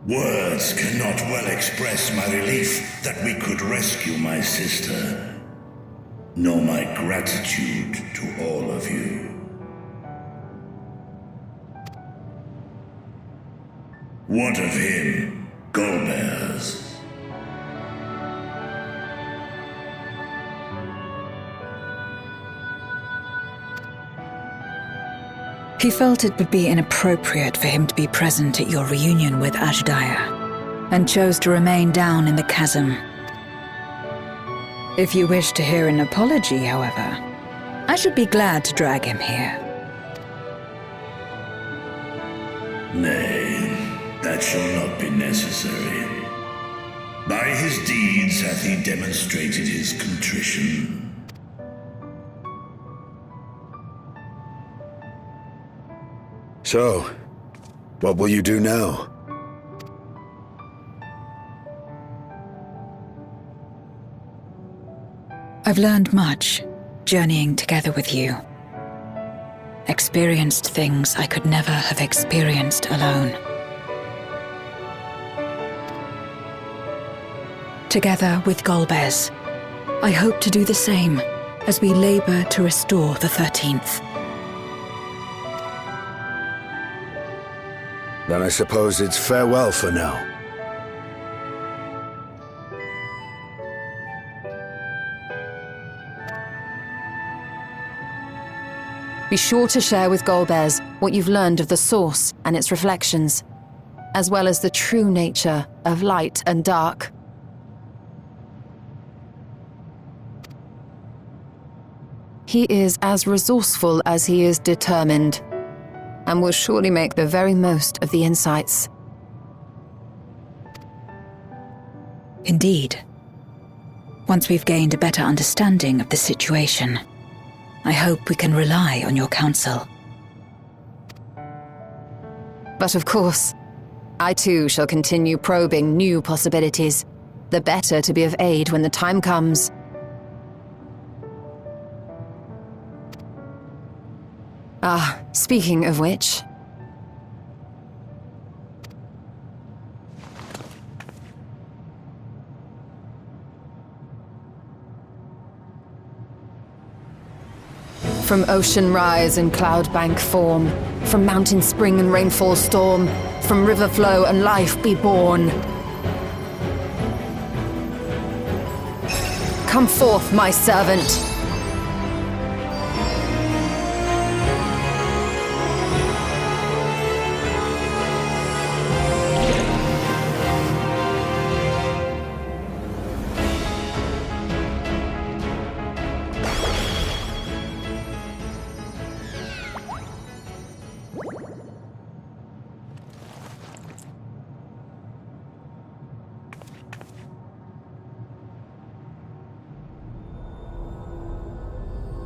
Words cannot well express my relief that we could rescue my sister, nor my gratitude to all of you. What of him, Golbears? He felt it would be inappropriate for him to be present at your reunion with Ashdaya, and chose to remain down in the chasm. If you wish to hear an apology, however, I should be glad to drag him here. Nay, that shall not be necessary. By his deeds hath he demonstrated his contrition. So, what will you do now? I've learned much, journeying together with you. Experienced things I could never have experienced alone. Together with Golbez, I hope to do the same as we labor to restore the 13th. Then I suppose it's farewell for now. Be sure to share with Golbez what you've learned of the Source and its reflections, as well as the true nature of light and dark. He is as resourceful as he is determined, and will surely make the very most of the insights. Indeed. Once we've gained a better understanding of the situation, I hope we can rely on your counsel. But of course, I too shall continue probing new possibilities, the better to be of aid when the time comes. Ah, speaking of which... From ocean rise and cloud bank form, from mountain spring and rainfall storm, from river flow and life be born. Come forth, my servant.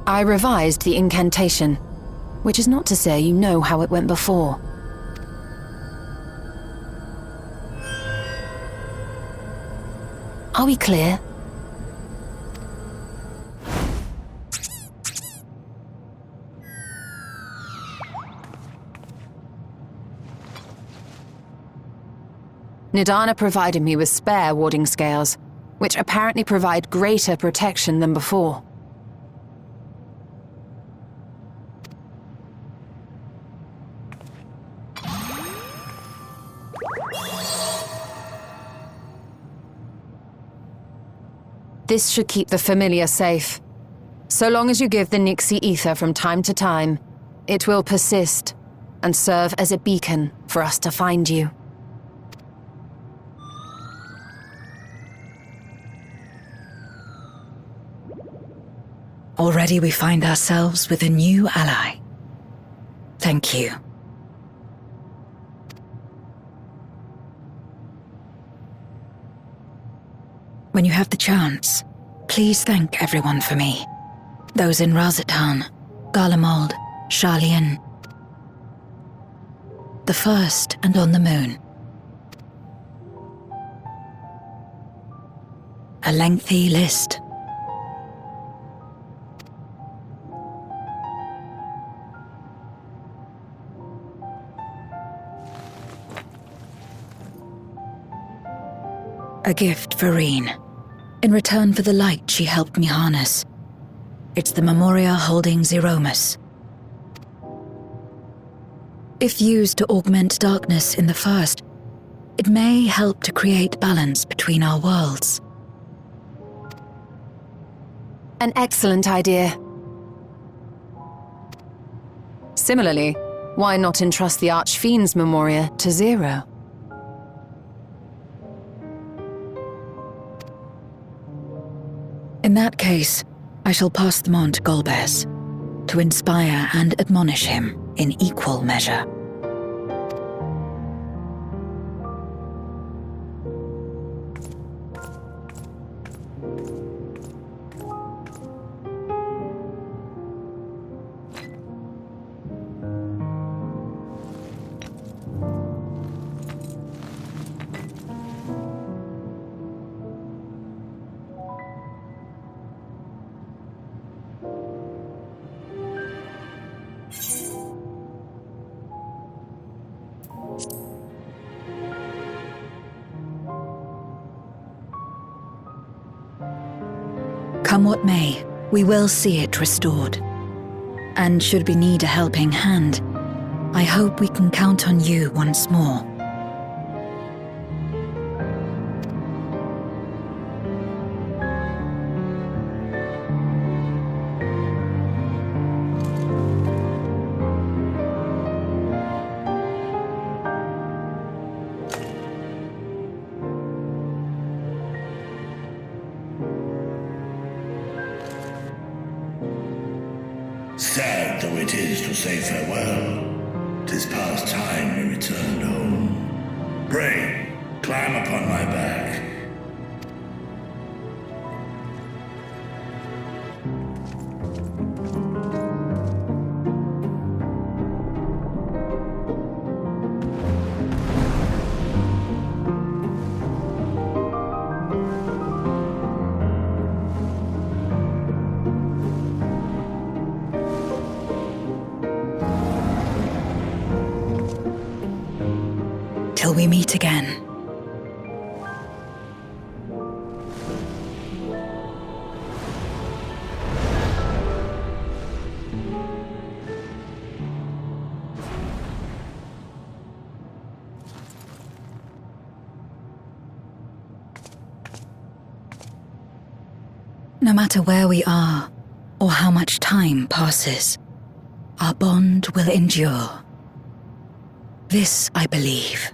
I revised the incantation, which is not to say you know how it went before. Are we clear? Nidana provided me with spare warding scales, which apparently provide greater protection than before. This should keep the familiar safe. So long as you give the Nixie ether from time to time, it will persist and serve as a beacon for us to find you. Already we find ourselves with a new ally. Thank you. When you have the chance, please thank everyone for me. Those in Razatan, Garlemald, Sharlayan. The First and on the Moon. A lengthy list. A gift for Rean, in return for the light she helped me harness. It's the Memoria holding Zeromus. If used to augment darkness in the First, it may help to create balance between our worlds. An excellent idea. Similarly, why not entrust the Archfiend's Memoria to Zero? In that case, I shall pass them on to Golbez, to inspire and admonish him in equal measure. Come what may, we will see it restored. And should we need a helping hand, I hope we can count on you once more. Sad though it is to say farewell, 'tis past time we returned home. Pray, climb upon my back. Till we meet again. No matter where we are, or how much time passes, our bond will endure. This I believe.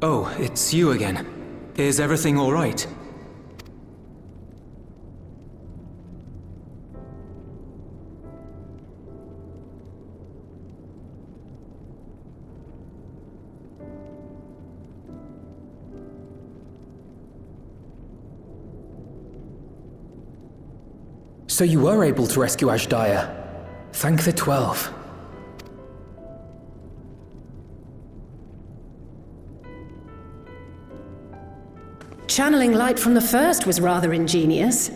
Oh, it's you again. Is everything all right? So you were able to rescue Ashdaya. Thank the 12. Channeling light from the first was rather ingenious.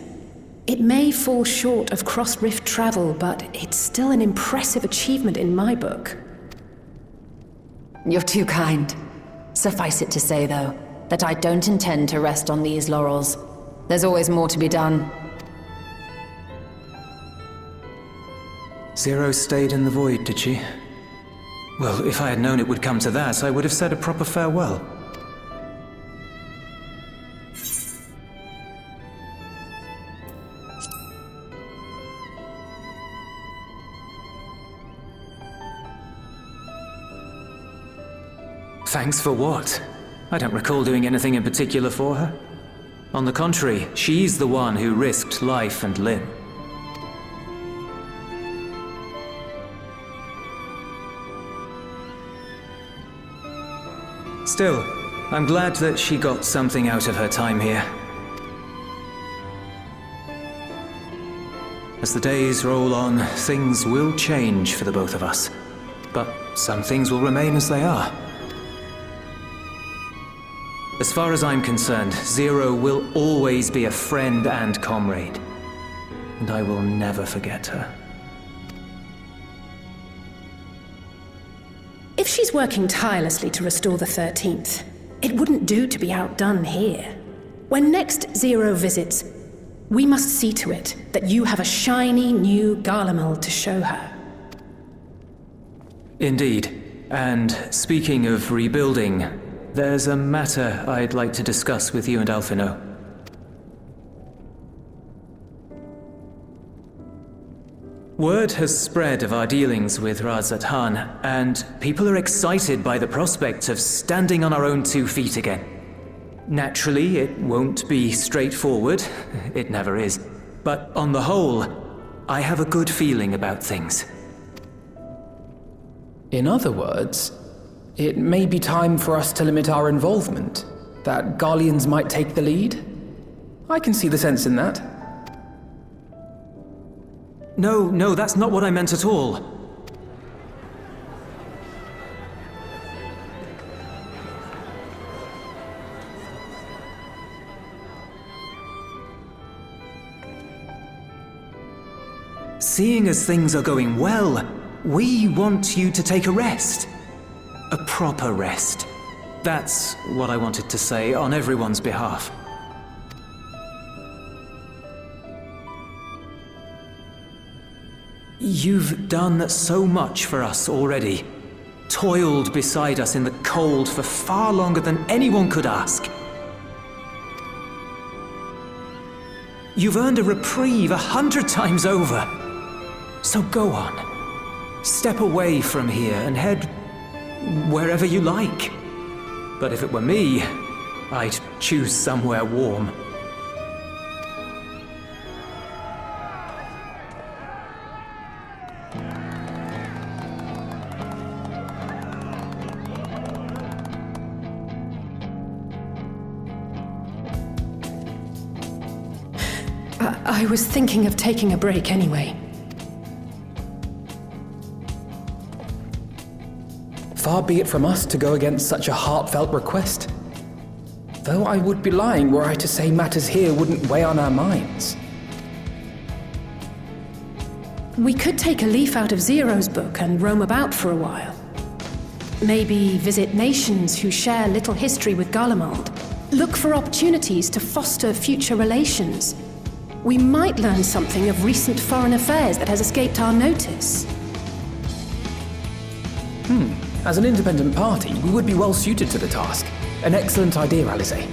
It may fall short of cross-rift travel, but it's still an impressive achievement in my book. You're too kind. Suffice it to say, though, that I don't intend to rest on these laurels. There's always more to be done. Zero stayed in the void, did she? Well, if I had known it would come to that, I would have said a proper farewell. Thanks for what? I don't recall doing anything in particular for her. On the contrary, she's the one who risked life and limb. Still, I'm glad that she got something out of her time here. As the days roll on, things will change for the both of us. But some things will remain as they are. As far as I'm concerned, Zero will always be a friend and comrade. And I will never forget her. If she's working tirelessly to restore the 13th, it wouldn't do to be outdone here. When next Zero visits, we must see to it that you have a shiny new Garlemald to show her. Indeed. And speaking of rebuilding, there's a matter I'd like to discuss with you and Alphino. Word has spread of our dealings with Razat-Han, and people are excited by the prospect of standing on our own 2 feet again. Naturally, it won't be straightforward. It never is. But on the whole, I have a good feeling about things. In other words, it may be time for us to limit our involvement, that Garleans might take the lead. I can see the sense in that. No, that's not what I meant at all. Seeing as things are going well, we want you to take a rest. A proper rest. That's what I wanted to say on everyone's behalf. You've done so much for us already. Toiled beside us in the cold for far longer than anyone could ask. You've earned a reprieve 100 times over. So go on. Step away from here and head wherever you like. But if it were me, I'd choose somewhere warm. I was thinking of taking a break anyway. Far be it from us to go against such a heartfelt request. Though I would be lying were I to say matters here wouldn't weigh on our minds. We could take a leaf out of Zero's book and roam about for a while. Maybe visit nations who share little history with Garlemald. Look for opportunities to foster future relations. We might learn something of recent foreign affairs that has escaped our notice. As an independent party, we would be well suited to the task. An excellent idea, Alisaie.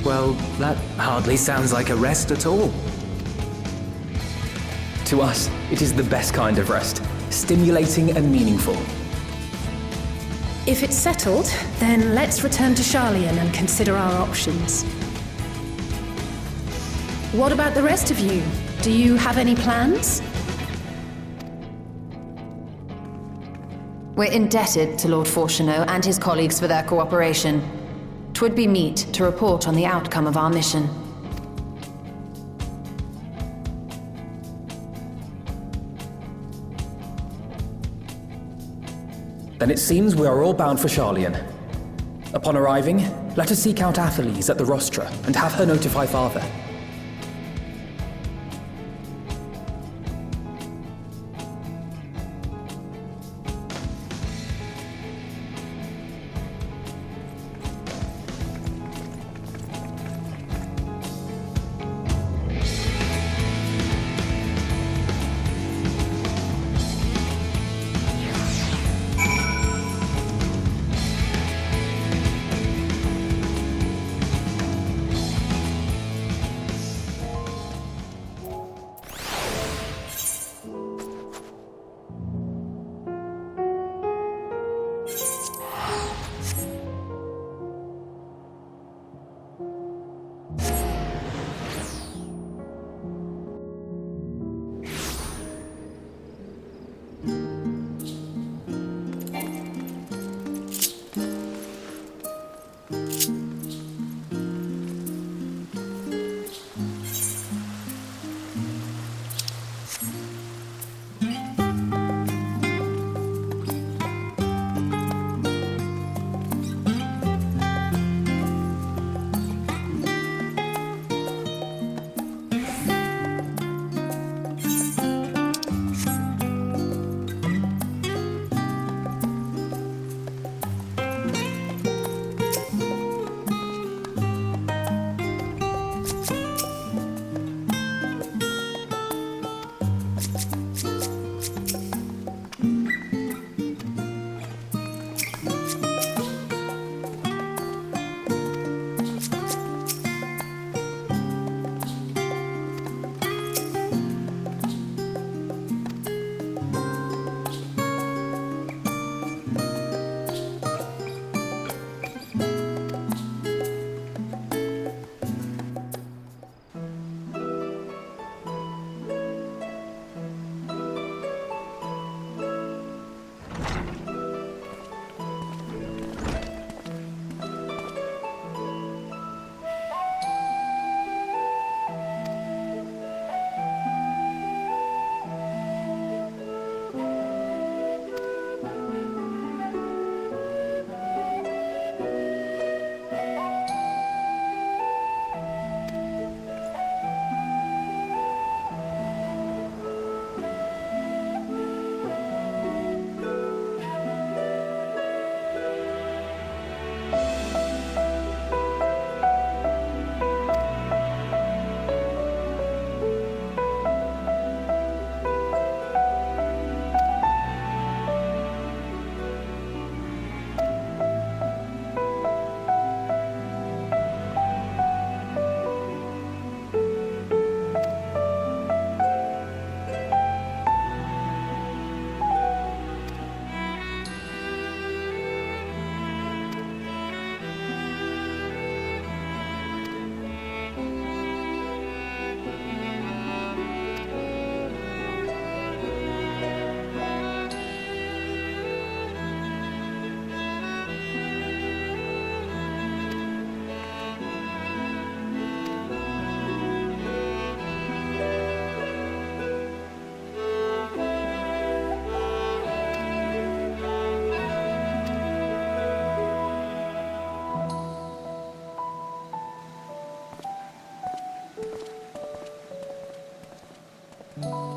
Well, that hardly sounds like a rest at all. To us, it is the best kind of rest. Stimulating and meaningful. If it's settled, then let's return to Sharlayan and consider our options. What about the rest of you? Do you have any plans? We're indebted to Lord Fortuneau and his colleagues for their cooperation. 'Twould be meet to report on the outcome of our mission. Then it seems we are all bound for Sharlayan. Upon arriving, let us seek out Athelise at the rostra and have her notify Father. Thank you.